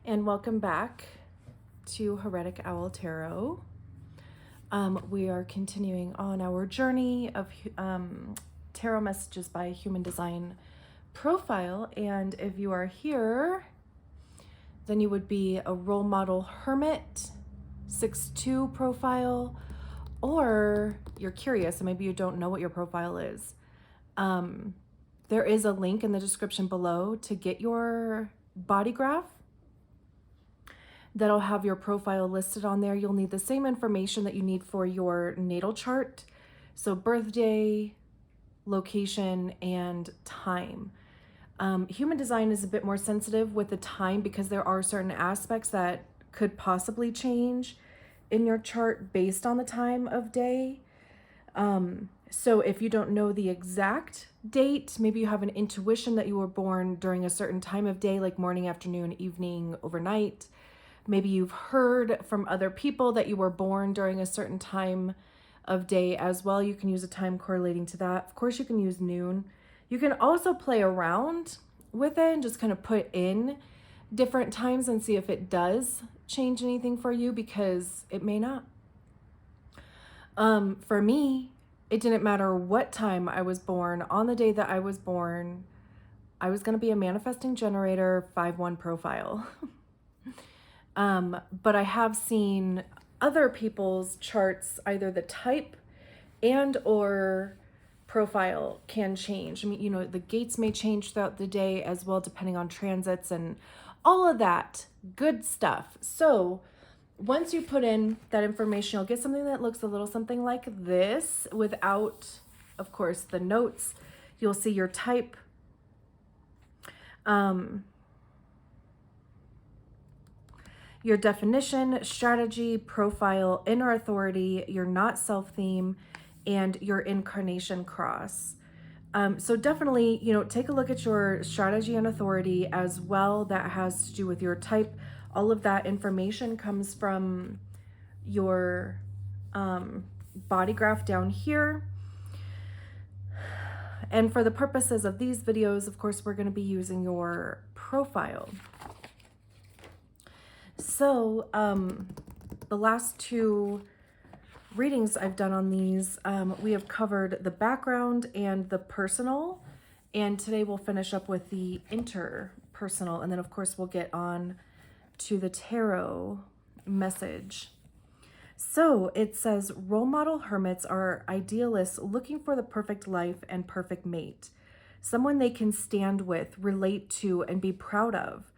And welcome back to Heretic Owl Tarot. We are continuing on our journey of tarot messages by Human Design Profile. And if you are here, then you would be a role model hermit, 6'2" profile, or you're curious and maybe you don't know what your profile is. There is a link in the description below to get your body graph. That'll have your profile listed on there. You'll need the same information that you need for your natal chart. So birthday, location, and time. Human design is a bit more sensitive with the time because there are certain aspects that could possibly change in your chart based on the time of day. So if you don't know the exact date, maybe you have an intuition that you were born during a certain time of day, like morning, afternoon, evening, overnight. Maybe you've heard from other people that you were born during a certain time of day as well. You can use a time correlating to that. Of course, you can use noon. You can also play around with it and just kind of put in different times and see if it does change anything for you, because it may not. For me, it didn't matter what time I was born. On the day that I was born, I was going to be a manifesting generator 5/1 profile. But I have seen other people's charts, either the type and or profile can change. I mean, you know, the gates may change throughout the day as well, depending on transits and all of that good stuff. So once you put in that information, you'll get something that looks a little something like this without, of course, the notes. You'll see your type. Your definition, strategy, profile, inner authority, your not self theme, and your incarnation cross. So definitely, you know, take a look at your strategy and authority as well. That has to do with your type. All of that information comes from your body graph down here. And for the purposes of these videos, of course, we're going to be using your profile. So the last two readings I've done on these, we have covered the background and the personal, and today we'll finish up with the interpersonal, and then of course we'll get on to the tarot message. So it says, role model hermits are idealists looking for the perfect life and perfect mate, someone they can stand with, relate to, and be proud of.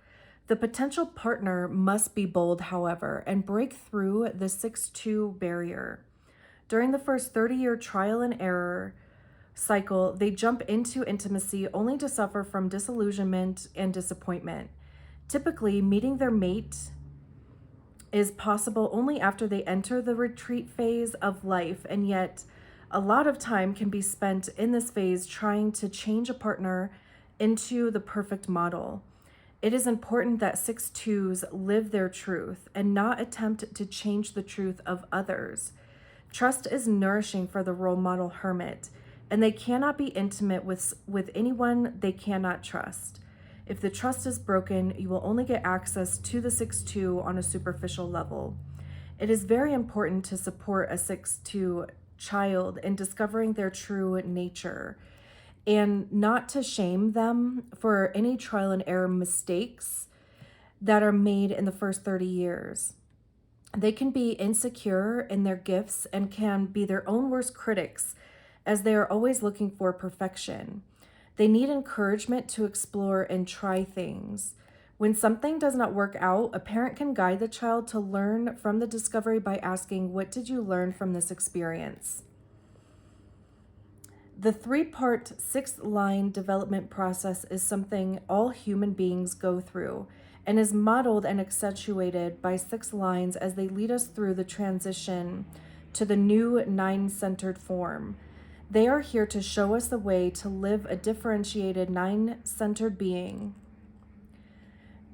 The potential partner must be bold, however, and break through the 6'2" barrier. During the first 30-year trial and error cycle, they jump into intimacy only to suffer from disillusionment and disappointment. Typically, meeting their mate is possible only after they enter the retreat phase of life, and yet a lot of time can be spent in this phase trying to change a partner into the perfect model. It is important that 6'2s live their truth and not attempt to change the truth of others. Trust is nourishing for the role model hermit, and they cannot be intimate with anyone they cannot trust. If the trust is broken, you will only get access to the 6'2 on a superficial level. It is very important to support a 6'2 child in discovering their true nature, and not to shame them for any trial and error mistakes that are made in the first 30 years. They can be insecure in their gifts and can be their own worst critics, as they are always looking for perfection. They need encouragement to explore and try things. When something does not work out, a parent can guide the child to learn from the discovery by asking, "What did you learn from this experience?" The 3-part 6-line development process is something all human beings go through, and is modeled and accentuated by 6 lines as they lead us through the transition to the new 9-centered form. They are here to show us the way to live a differentiated 9-centered being,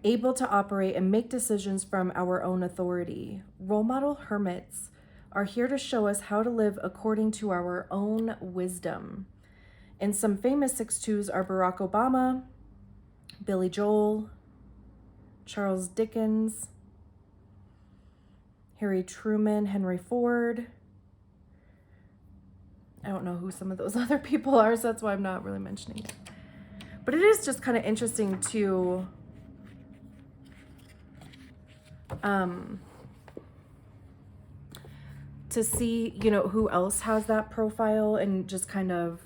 able to operate and make decisions from our own authority. Role model hermits are here to show us how to live according to our own wisdom. And some famous 6'2s are Barack Obama, Billy Joel, Charles Dickens, Harry Truman, Henry Ford. I don't know who some of those other people are, so that's why I'm not really mentioning it. But it is just kind of interesting to see, you know, who else has that profile and just kind of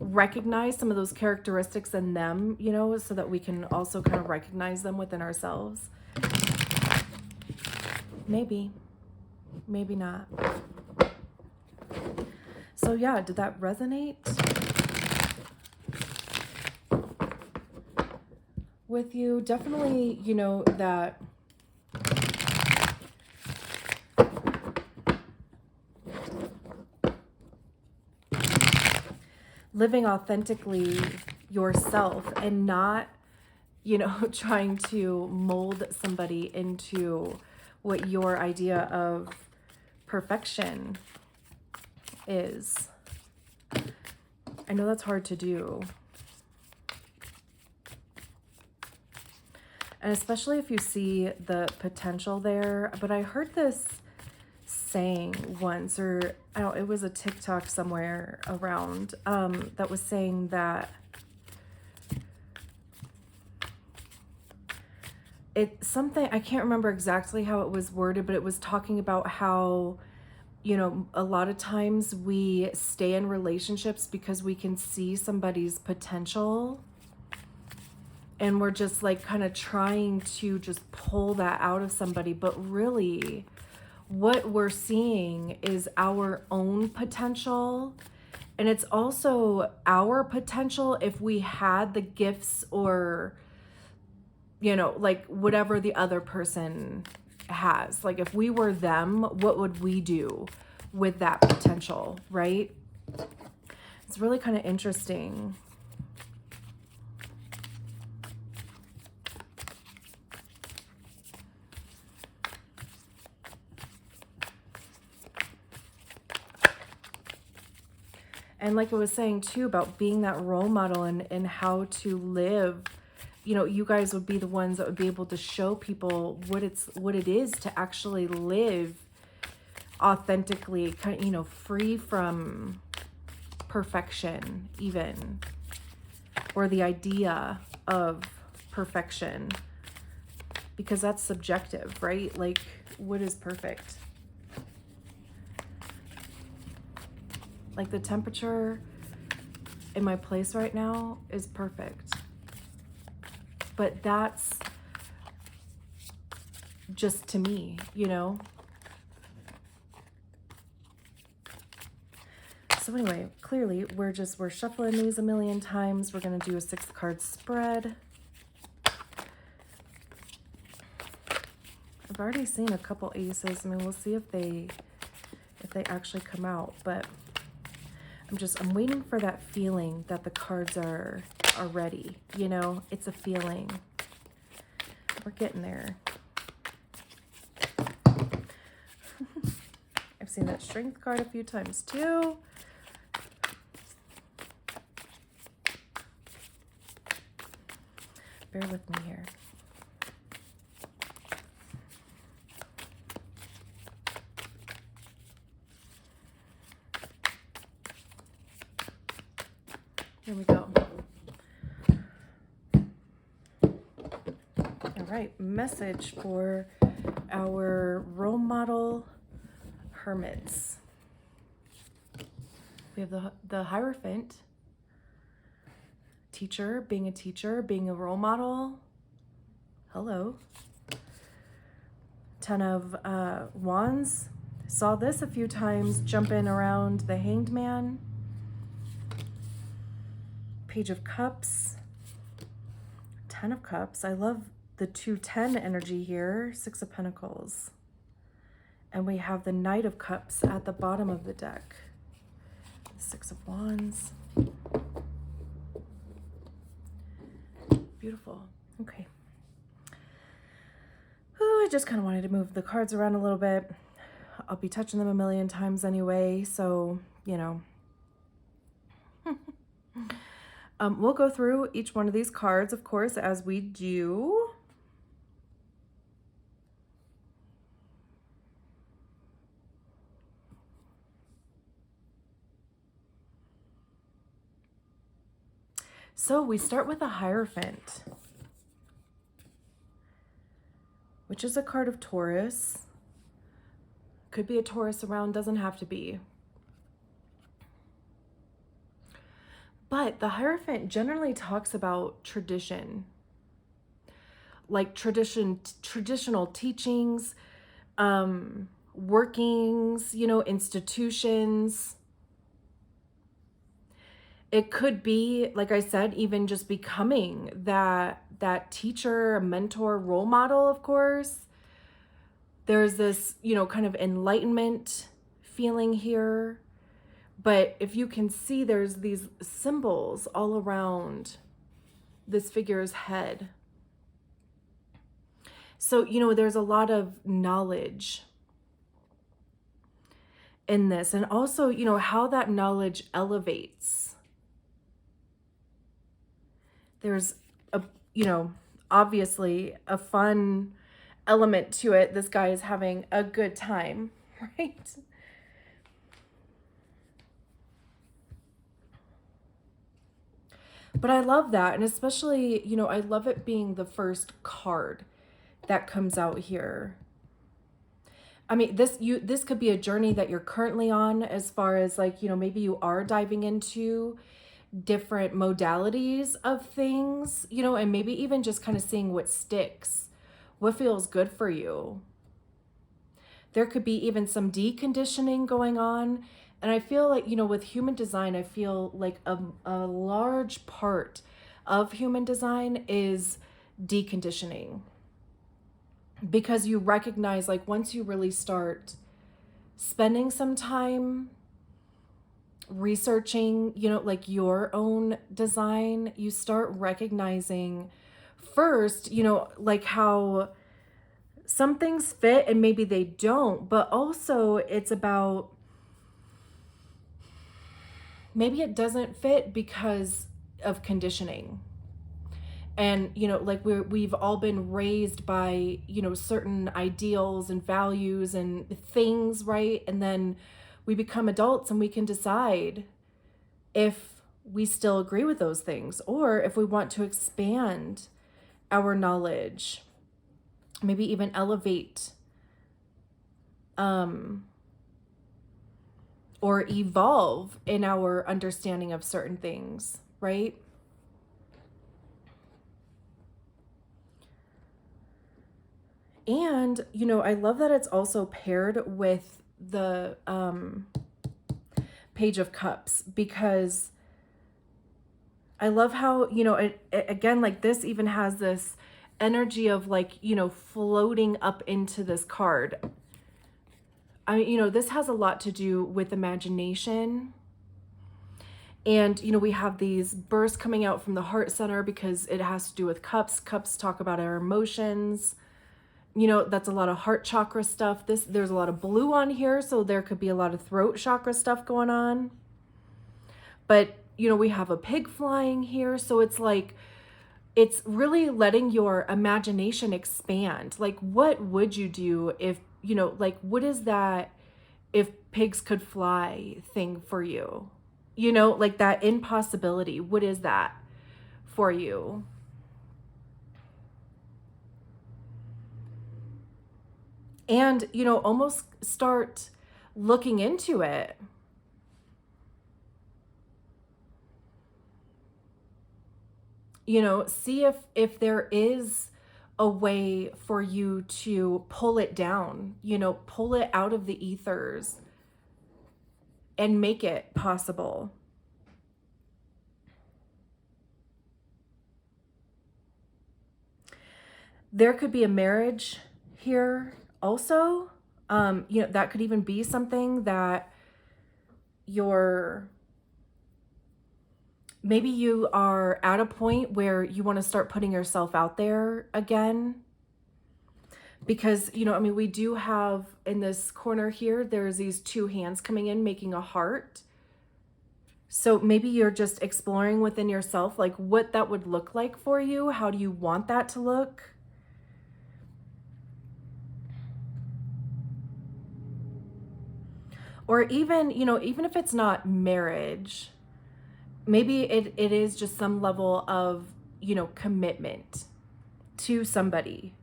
recognize some of those characteristics in them, you know, so that we can also kind of recognize them within ourselves. Maybe not. So yeah, did that resonate with you? Definitely, you know, that living authentically yourself and not, you know, trying to mold somebody into what your idea of perfection is. I know that's hard to do. And especially if you see the potential there. But I heard this saying once, or I don't, it was a TikTok somewhere around, that was saying that it's something, I can't remember exactly how it was worded, but it was talking about how, you know, a lot of times we stay in relationships because we can see somebody's potential and we're just like kind of trying to just pull that out of somebody. But really what we're seeing is our own potential. And it's also our potential if we had the gifts or, you know, like whatever the other person has. Like if we were them, what would we do with that potential, right? It's really kind of interesting. And like I was saying too about being that role model and how to live, you know, you guys would be the ones that would be able to show people what it is to actually live authentically, kind of, you know, free from perfection even, or the idea of perfection, because that's subjective, right? Like, what is perfect? Like the temperature in my place right now is perfect. But that's just to me, you know? So anyway, clearly we're shuffling these a million times. We're going to do a 6-card spread. I've already seen a couple aces. I mean, we'll see if they actually come out, but I'm waiting for that feeling that the cards are ready, you know? It's a feeling. We're getting there. I've seen that strength card a few times too. Bear with me here. Here we go. All right, message for our role model hermits. We have the Hierophant, teacher, being a role model. Hello. 10 of Wands. Saw this a few times jumping around the Hanged Man. Page of Cups, 10 of Cups. I love the 2-10 energy here. 6 of Pentacles. And we have the Knight of Cups at the bottom of the deck. 6 of Wands. Beautiful. Okay. Ooh, I just kind of wanted to move the cards around a little bit. I'll be touching them a million times anyway, so, you know. We'll go through each one of these cards, of course, as we do. So we start with a Hierophant, which is a card of Taurus. Could be a Taurus around, doesn't have to be. But the Hierophant generally talks about tradition, like traditional teachings, workings, institutions. It could be, like I said, even just becoming that teacher, a mentor, role model, of course. There's this, kind of enlightenment feeling here. But if you can see, there's these symbols all around this figure's head. So, there's a lot of knowledge in this. And also, how that knowledge elevates. There's obviously a fun element to it. This guy is having a good time, right? But I love that. And especially, I love it being the first card that comes out here. I mean, this could be a journey that you're currently on, as far as like, maybe you are diving into different modalities of things, and maybe even just kind of seeing what sticks, what feels good for you. There could be even some deconditioning going on. And I feel like, with human design, I feel like a large part of human design is deconditioning. Because you recognize, like, once you really start spending some time researching, like your own design, you start recognizing first, like how some things fit and maybe they don't, but also it's about maybe it doesn't fit because of conditioning. And, like we've all been raised by, certain ideals and values and things, right? And then we become adults and we can decide if we still agree with those things or if we want to expand our knowledge, maybe even elevate or evolve in our understanding of certain things, right? And, I love that it's also paired with the Page of Cups, because I love how, again, like this even has this energy of like, floating up into this card. This has a lot to do with imagination. And, we have these bursts coming out from the heart center because it has to do with cups. Cups talk about our emotions. That's a lot of heart chakra stuff. There's a lot of blue on here, so there could be a lot of throat chakra stuff going on. But, we have a pig flying here, so it's like, it's really letting your imagination expand. Like, what would you do if, like, what is that if pigs could fly thing for you? Like that impossibility. What is that for you? And, almost start looking into it. See if there is a way for you to pull it down, pull it out of the ethers and make it possible. There could be a marriage here also. That could even be something that maybe you are at a point where you want to start putting yourself out there again. Because, we do have in this corner here, there's these two hands coming in, making a heart. So maybe you're just exploring within yourself, like what that would look like for you. How do you want that to look? Or even, even if it's not marriage, maybe it is just some level of, commitment to somebody.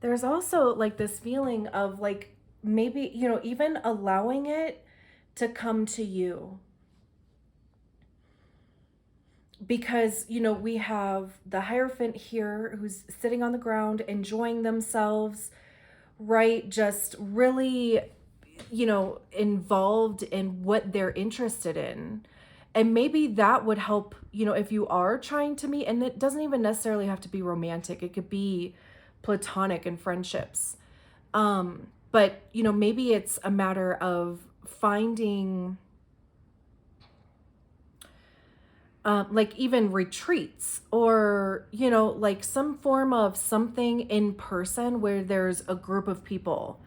There's also like this feeling of like maybe, even allowing it to come to you. Because, we have the Hierophant here who's sitting on the ground, enjoying themselves, right? Just really, involved in what they're interested in. And maybe that would help, if you are trying to meet, and it doesn't even necessarily have to be romantic, it could be platonic and friendships. But, maybe it's a matter of finding like even retreats or, like some form of something in person where there's a group of people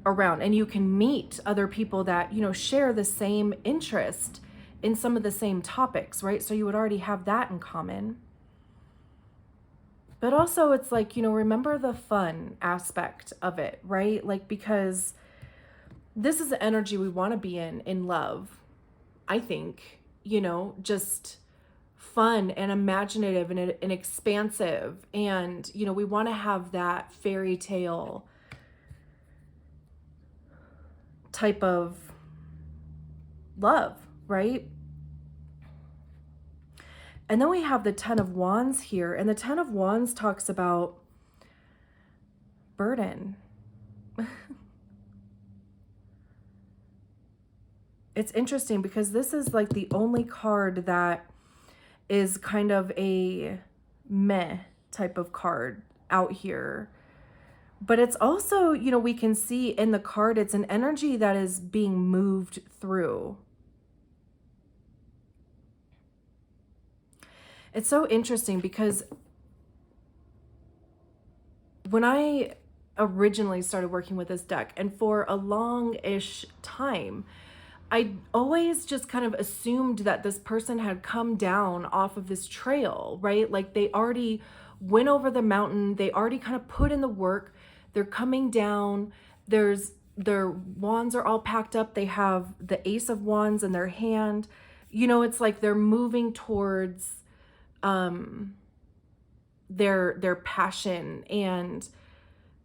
around and you can meet other people that, share the same interest in some of the same topics, right? So you would already have that in common. But also it's like, remember the fun aspect of it, right? Like, because this is the energy we want to be in love, I think, just fun and imaginative and expansive. And, we want to have that fairy tale type of love, right? And then we have the Ten of Wands here. And the Ten of Wands talks about burden. It's interesting because this is like the only card that is kind of a meh type of card out here. But it's also, we can see in the card, it's an energy that is being moved through. It's so interesting because when I originally started working with this deck, and for a long-ish time, I always just kind of assumed that this person had come down off of this trail, right? Like they already went over the mountain, they already kind of put in the work, they're coming down, their wands are all packed up, they have the Ace of Wands in their hand. It's like they're moving towards their passion and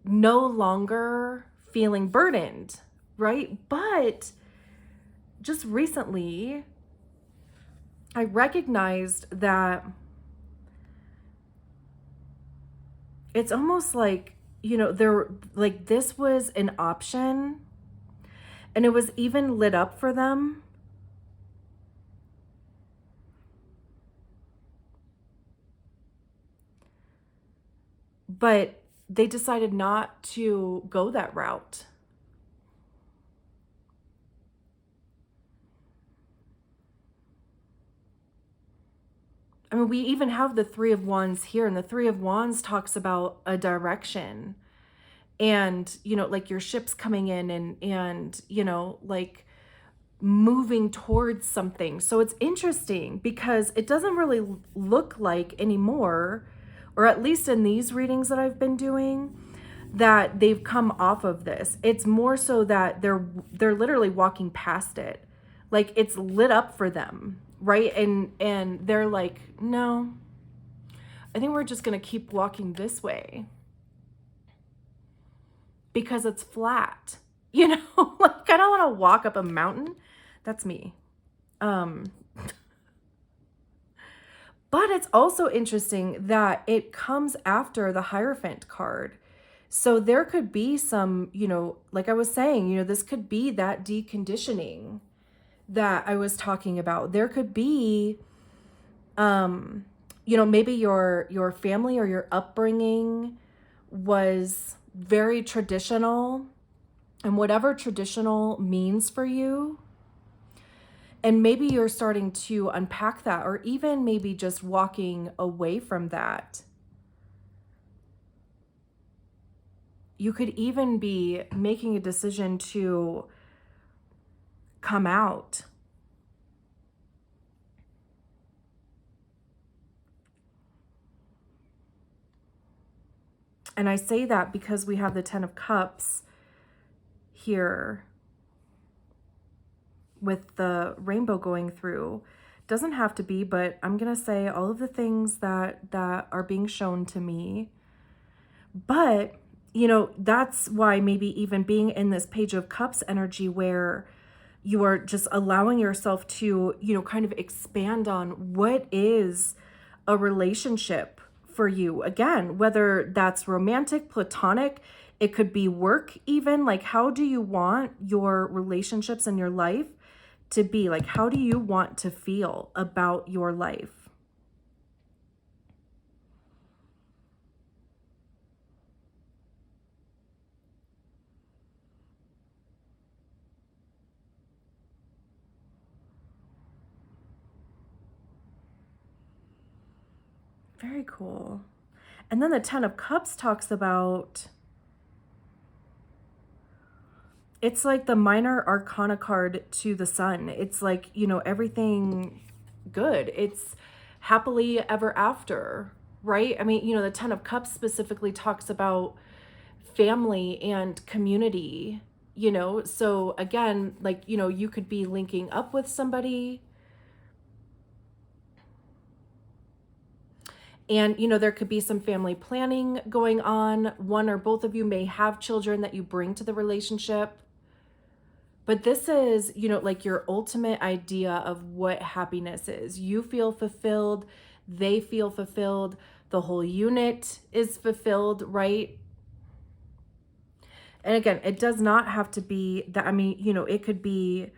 no longer feeling burdened, right? But just recently, I recognized that it's almost like, this was an option and it was even lit up for them. But they decided not to go that route. I mean, we even have the Three of Wands here, and the Three of Wands talks about a direction and, like your ship's coming in and, like moving towards something. So it's interesting because it doesn't really look like anymore, or at least in these readings that I've been doing, that they've come off of this. It's more so that they're literally walking past it. Like it's lit up for them, right? And they're like, no, I think we're just going to keep walking this way because it's flat. Like I don't want to walk up a mountain. That's me. But it's also interesting that it comes after the Hierophant card. So there could be some, like I was saying, this could be that deconditioning that I was talking about. There could be, maybe your family or your upbringing was very traditional, and whatever traditional means for you, And maybe you're starting to unpack that, or even maybe just walking away from that. You could even be making a decision to come out. And I say that because we have the 10 of Cups here with the rainbow going through. Doesn't have to be, but I'm going to say all of the things that are being shown to me. But, you know, that's why maybe even being in this Page of Cups energy where you are just allowing yourself to, you know, kind of expand on what is a relationship for you. Again, whether that's romantic, platonic, it could be work even. Like, how do you want your relationships in your life to be? Like, how do you want to feel about your life? Very cool. And then the 10 of Cups talks about, it's like the minor arcana card to the sun. It's like, you know, everything good. It's happily ever after, right? I mean, you know, the 10 of Cups specifically talks about family and community, you know? So again, like, you know, you could be linking up with somebody. And, you know, there could be some family planning going on. One or both of you may have children that you bring to the relationship. But this is, you know, like your ultimate idea of what happiness is. You feel fulfilled. They feel fulfilled. The whole unit is fulfilled, right? And again, it does not have to be that. I mean, you know, it could be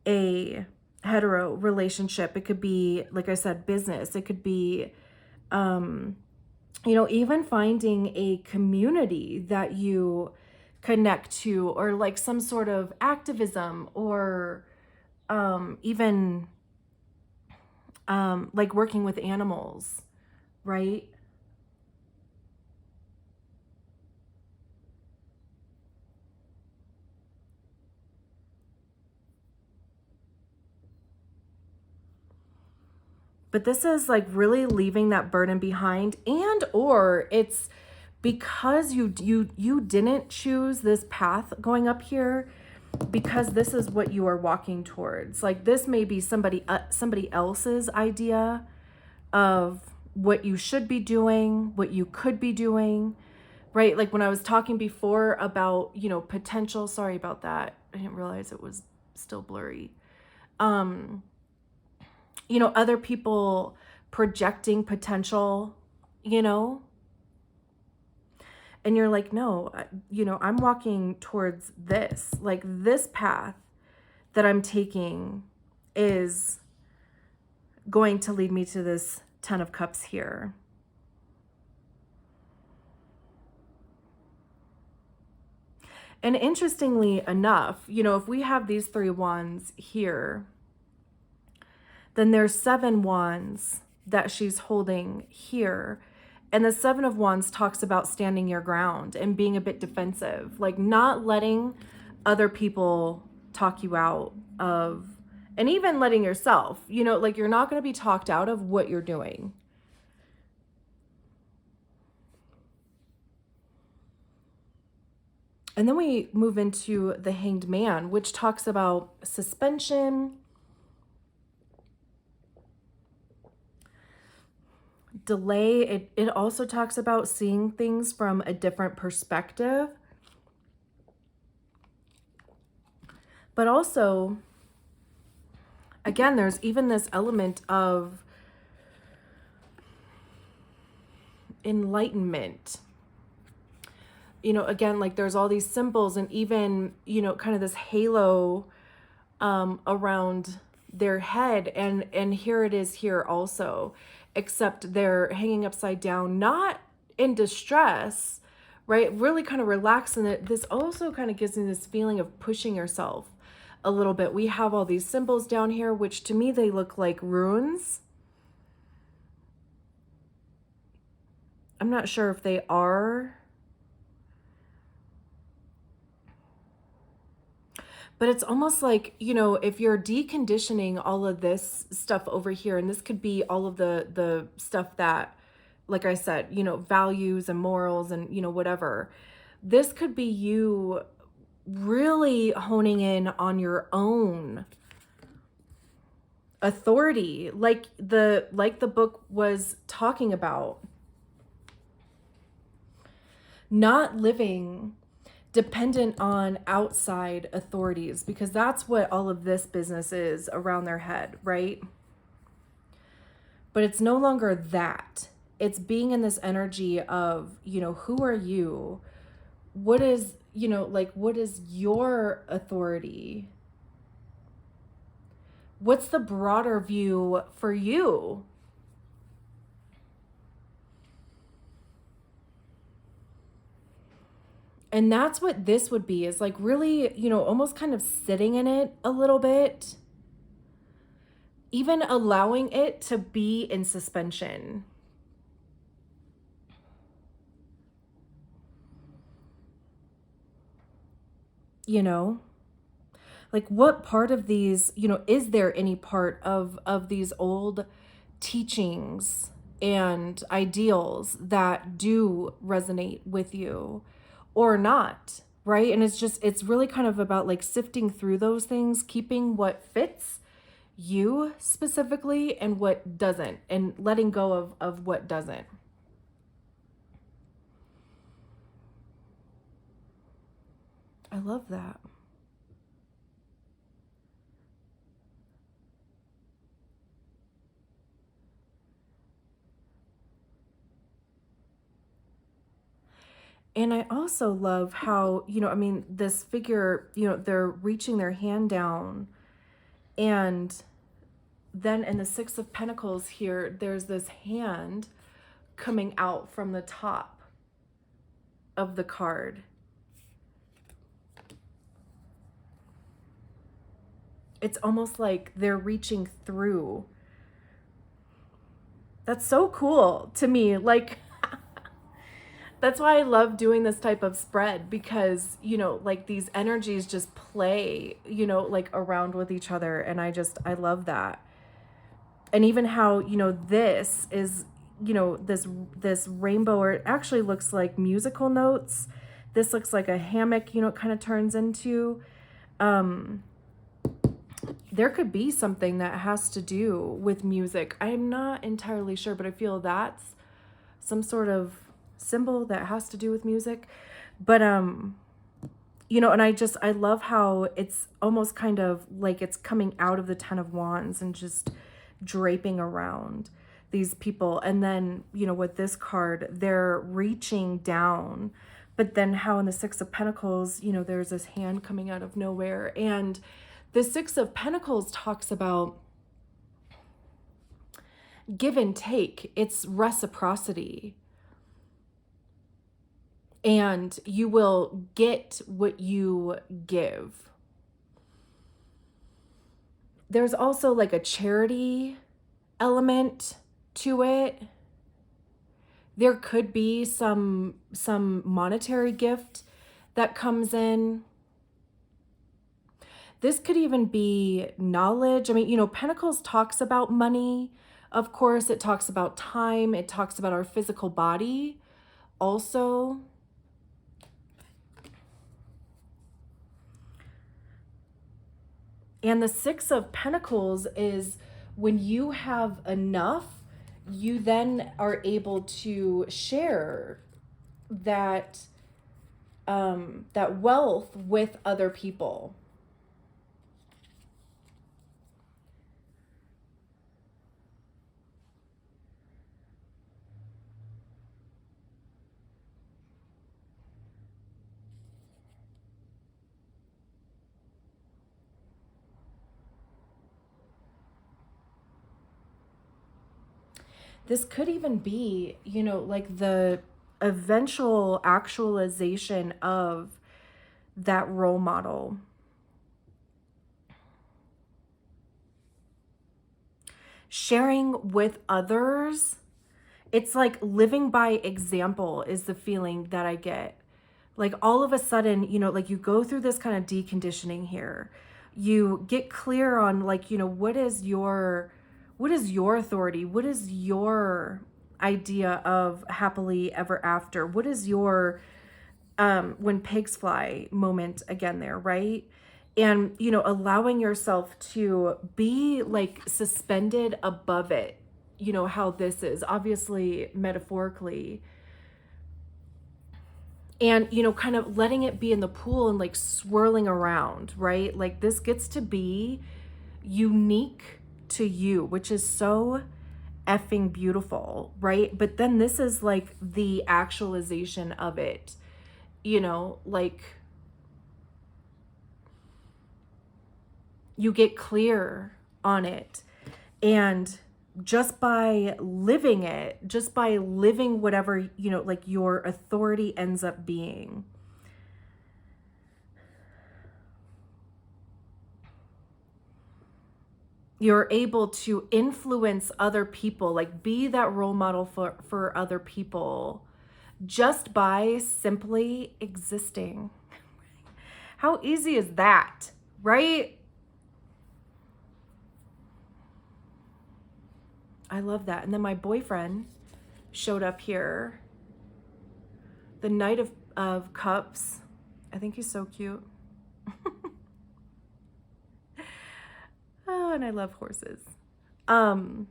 a hetero relationship. It could be, like I said, business. It could be, you know, even finding a community that you connect to, or like some sort of activism, or even like working with animals, right? But this is like really leaving that burden behind, and or it's because you didn't choose this path going up here, because this is what you are walking towards. Like, this may be somebody else's idea of what you should be doing, what you could be doing, right? Like when I was talking before about, you know, potential, sorry about that. I didn't realize it was still blurry. You know, other people projecting potential, you know, and you're like, no, you know, I'm walking towards this. Like, this path that I'm taking is going to lead me to this 10 of Cups here. And interestingly enough, you know, if we have these 3 wands here, then there's 7 wands that she's holding here. And the 7 of Wands talks about standing your ground and being a bit defensive, like not letting other people talk you out of, and even letting yourself, you know, like you're not going to be talked out of what you're doing. And then we move into the Hanged Man, which talks about suspension, delay. It also talks about seeing things from a different perspective. But also, again, there's even this element of enlightenment. You know, again, like there's all these symbols, and even, you know, kind of this halo around their head. And here it is here also, except they're hanging upside down, not in distress, right? Really kind of relaxed. And this also kind of gives me this feeling of pushing yourself, a little bit. We have all these symbols down here, which to me, they look like runes. I'm not sure if they are. But it's almost like, you know, if you're deconditioning all of this stuff over here, and this could be all of the stuff that, like I said, you know, values and morals and, you know, whatever. This could be you really honing in on your own authority, like the book was talking about. Not living dependent on outside authorities, because that's what all of this business is around their head, right? But it's no longer that. It's being in this energy of, you know, who are you? What is, you know, like, what is your authority? What's the broader view for you? And that's what this would be, is like really, you know, almost kind of sitting in it a little bit, even allowing it to be in suspension. You know, like what part of these, you know, is there any part of these old teachings and ideals that do resonate with you or not, right? And it's just, it's really kind of about like sifting through those things, keeping what fits you specifically and what doesn't, and letting go of what doesn't. I love that. And I also love how, you know, I mean, this figure, you know, they're reaching their hand down, and then in the Six of Pentacles here, there's this hand coming out from the top of the card. It's almost like they're reaching through. That's so cool to me. Like, that's why I love doing this type of spread, because, you know, like these energies just play, you know, like around with each other. And I love that. And even how, you know, this is, you know, this rainbow, or it actually looks like musical notes. This looks like a hammock, you know, it kind of turns into. There could be something that has to do with music. I'm not entirely sure, but I feel that's some sort of symbol that has to do with music. But you know, and I love how it's almost kind of like it's coming out of the Ten of Wands and just draping around these people. And then, you know, with this card, they're reaching down. But then how in the Six of Pentacles, you know, there's this hand coming out of nowhere. And the Six of Pentacles talks about give and take. It's reciprocity. And you will get what you give. There's also like a charity element to it. There could be some monetary gift that comes in. This could even be knowledge. I mean, you know, Pentacles talks about money. Of course, it talks about time. It talks about our physical body also. And the Six of Pentacles is when you have enough, you then are able to share that that wealth with other people. This could even be, you know, like the eventual actualization of that role model. sharing with others. It's like living by example is the feeling that I get. Like all of a sudden, like you go through this kind of deconditioning here. You get clear on like, what is your authority? What is your idea of happily ever after? What is your when pigs fly moment again there, right? And allowing yourself to be like suspended above it, how this is obviously metaphorically, and kind of letting it be in the pool and like swirling around, right? Like this gets to be unique to you, which is so effing beautiful, right? But then this is like the actualization of it, like you get clear on it. And just by living it, just by living whatever, like your authority ends up being, you're able to influence other people, like be that role model for other people just by simply existing. How easy is that, right? I love that. And then my boyfriend showed up here. The Knight of Cups. I think he's so cute. Oh, and I love horses. But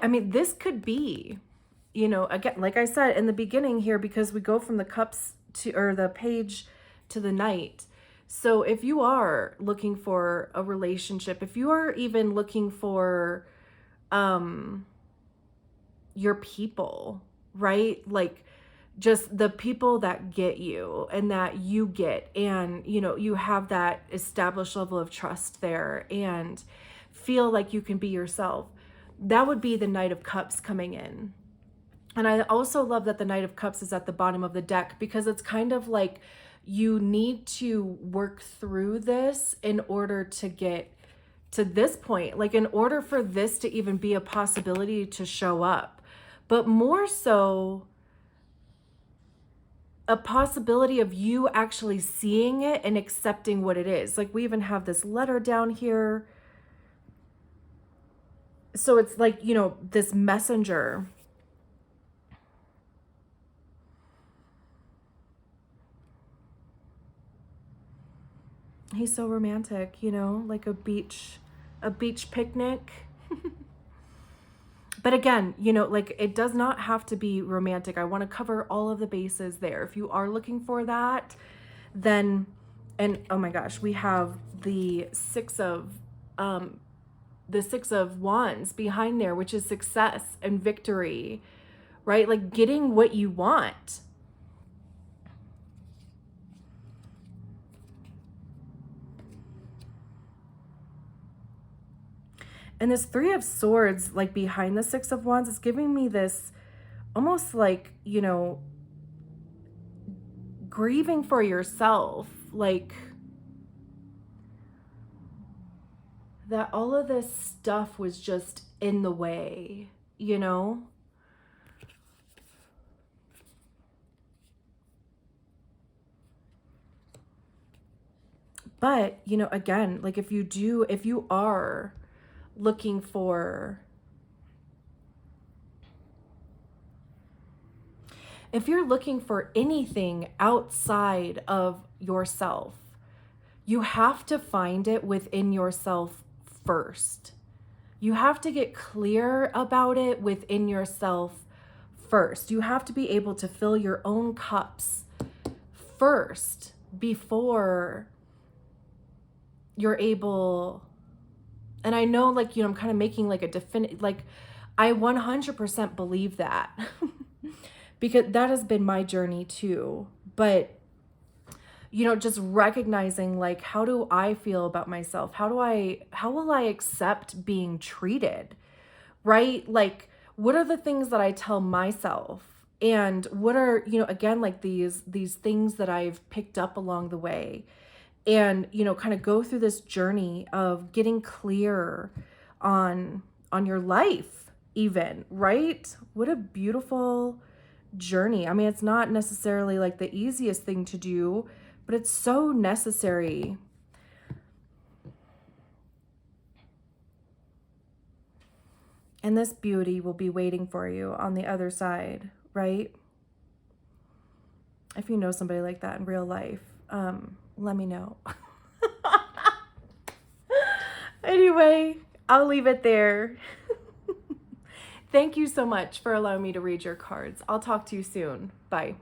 I mean, this could be, again, like I said in the beginning here, because we go from the cups to, or the page to the knight. So if you are looking for a relationship, if you are even looking for your people, right? Like just the people that get you and that you get, and you have that established level of trust there and feel like you can be yourself. That would be the Knight of Cups coming in. And I also love that the Knight of Cups is at the bottom of the deck, because it's kind of like you need to work through this in order to get to this point, like in order for this to even be a possibility to show up. But more so, a possibility of you actually seeing it and accepting what it is. Like we even have this letter down here. So it's like, this messenger. He's so romantic, like a beach picnic. But again, like it does not have to be romantic. I want to cover all of the bases there. If you are looking for that, then, and oh my gosh, we have the six of wands behind there, which is success and victory, right? Like getting what you want. And this Three of Swords, like behind the Six of Wands, is giving me this almost like, grieving for yourself, like that all of this stuff was just in the way, But, again, like if you are looking for, if you're looking for anything outside of yourself, you have to find it within yourself first. You have to get clear about it within yourself first. You have to be able to fill your own cups first before you're able. And I know, like, I'm kind of making like a definite, like, I 100% believe that because that has been my journey too. But, just recognizing, like, how do I feel about myself? How will I accept being treated? Right? Like, what are the things that I tell myself? And what are, again, like these things that I've picked up along the way. and, you know, kind of go through this journey of getting clear on your life even, right? What a beautiful journey. I mean, it's not necessarily like the easiest thing to do, but it's so necessary. And this beauty will be waiting for you on the other side, right? If you know somebody like that in real life, let me know. Anyway, I'll leave it there. Thank you so much for allowing me to read your cards. I'll talk to you soon. Bye.